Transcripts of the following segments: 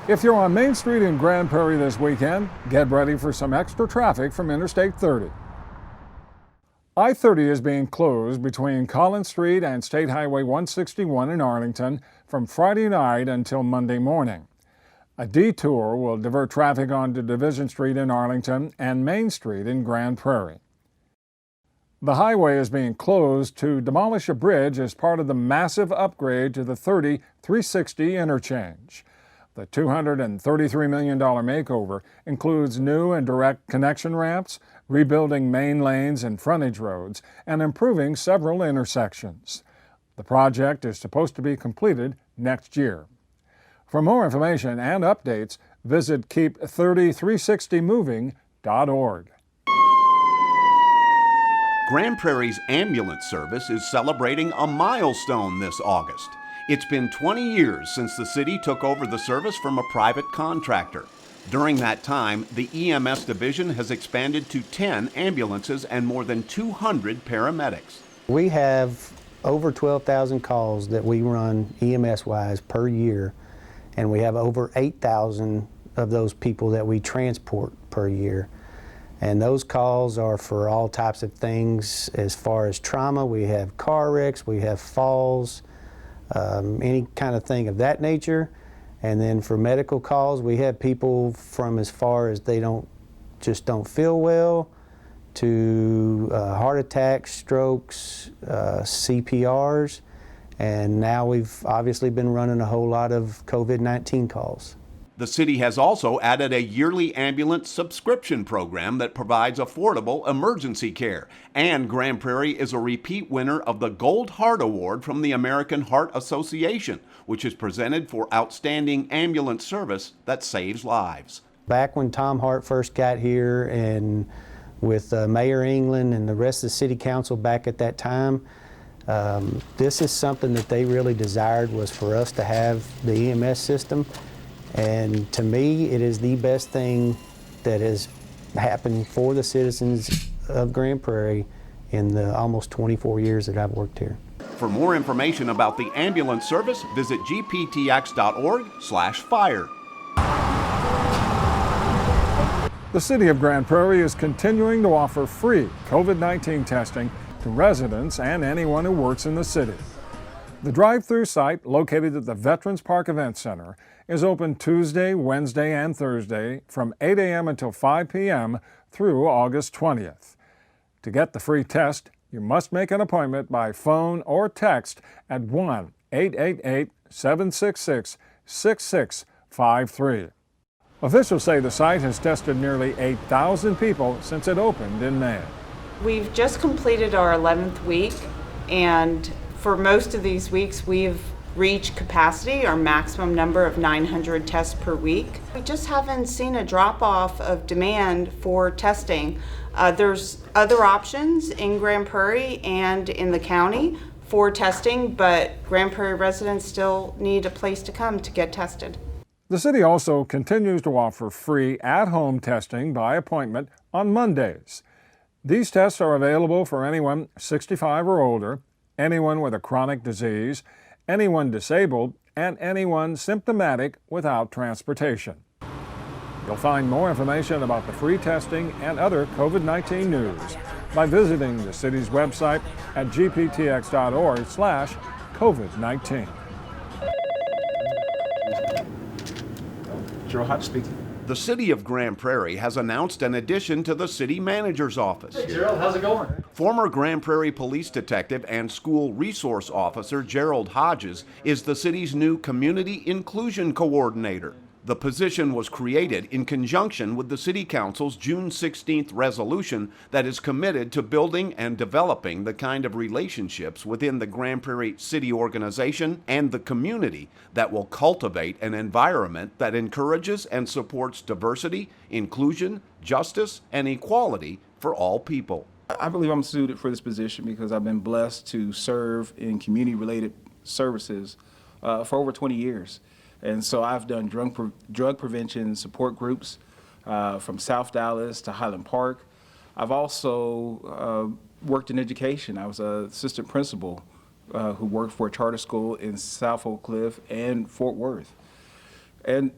If you're on Main Street in Grand Prairie this weekend, get ready for some extra traffic from Interstate 30. I-30 is being closed between Collins Street and State Highway 161 in Arlington from Friday night until Monday morning. A detour will divert traffic onto Division Street in Arlington and Main Street in Grand Prairie. The highway is being closed to demolish a bridge as part of the massive upgrade to the 30-360 interchange. The $233 million makeover includes new and direct connection ramps, rebuilding main lanes and frontage roads, and improving several intersections. The project is supposed to be completed next year. For more information and updates, visit keep30360moving.org. Grand Prairie's ambulance service is celebrating a milestone this August. It's been 20 years since the city took over the service from a private contractor. During that time, the EMS division has expanded to 10 ambulances and more than 200 paramedics. We have over 12,000 calls that we run EMS-wise per year, and we have over 8,000 of those people that we transport per year. And those calls are for all types of things. As far as trauma, we have car wrecks, we have falls, any kind of thing of that nature. And then for medical calls, we have people from as far as they just don't feel well, to heart attacks, strokes, CPRs, and now we've obviously been running a whole lot of COVID-19 calls. The city has also added a yearly ambulance subscription program that provides affordable emergency care. And Grand Prairie is a repeat winner of the Gold Heart Award from the American Heart Association, which is presented for outstanding ambulance service that saves lives. Back when Tom Hart first got here, and with Mayor England and the rest of the city council back at that time, this is something that they really desired, was for us to have the EMS system. And to me, it is the best thing that has happened for the citizens of Grand Prairie in the almost 24 years that I've worked here. For more information about the ambulance service, visit gptx.org/fire. The City of Grand Prairie is continuing to offer free COVID-19 testing to residents and anyone who works in the city. The drive-through site, located at the Veterans Park Event Center, is open Tuesday, Wednesday, and Thursday from 8 a.m. until 5 p.m. through August 20th. To get the free test, you must make an appointment by phone or text at 1-888-766-6653. Officials say the site has tested nearly 8,000 people since it opened in May. We've just completed our 11th week, and for most of these weeks we've reached capacity, our maximum number of 900 tests per week. We just haven't seen a drop-off of demand for testing. There's other options in Grand Prairie and in the county for testing, but Grand Prairie residents still need a place to come to get tested. The city also continues to offer free at-home testing by appointment on Mondays. These tests are available for anyone 65 or older, anyone with a chronic disease, anyone disabled, and anyone symptomatic without transportation. You'll find more information about the free testing and other COVID-19 news by visiting the city's website at gptx.org/COVID-19. Gerald Hodge speaking. The City of Grand Prairie has announced an addition to the city manager's office. Hey Gerald, how's it going? Former Grand Prairie police detective and school resource officer Gerald Hodges is the city's new community inclusion coordinator. The position was created in conjunction with the City Council's June 16th resolution that is committed to building and developing the kind of relationships within the Grand Prairie City organization and the community that will cultivate an environment that encourages and supports diversity, inclusion, justice, and equality for all people. I believe I'm suited for this position because I've been blessed to serve in community-related services for over 20 years. And so I've done drug prevention support groups from South Dallas to Highland Park. I've also worked in education. I was an assistant principal who worked for a charter school in South Oak Cliff and Fort Worth. And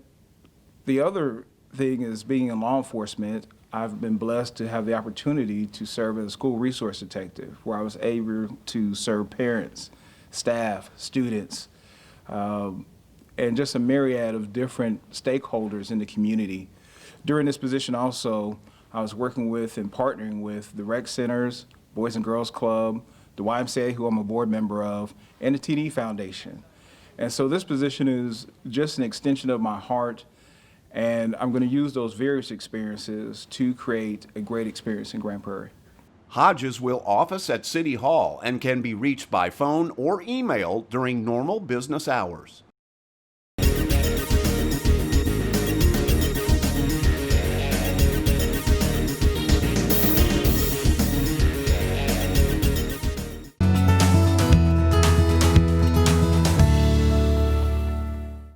The other thing is being in law enforcement. I've been blessed to have the opportunity to serve as a school resource detective, where I was able to serve parents, staff, students, and just a myriad of different stakeholders in the community. During this position also, I was working with and partnering with the rec centers, Boys and Girls Club, the YMCA, who I'm a board member of, and the TD Foundation. And so this position is just an extension of my heart, and I'm going to use those various experiences to create a great experience in Grand Prairie. Hodges will office at City Hall and can be reached by phone or email during normal business hours.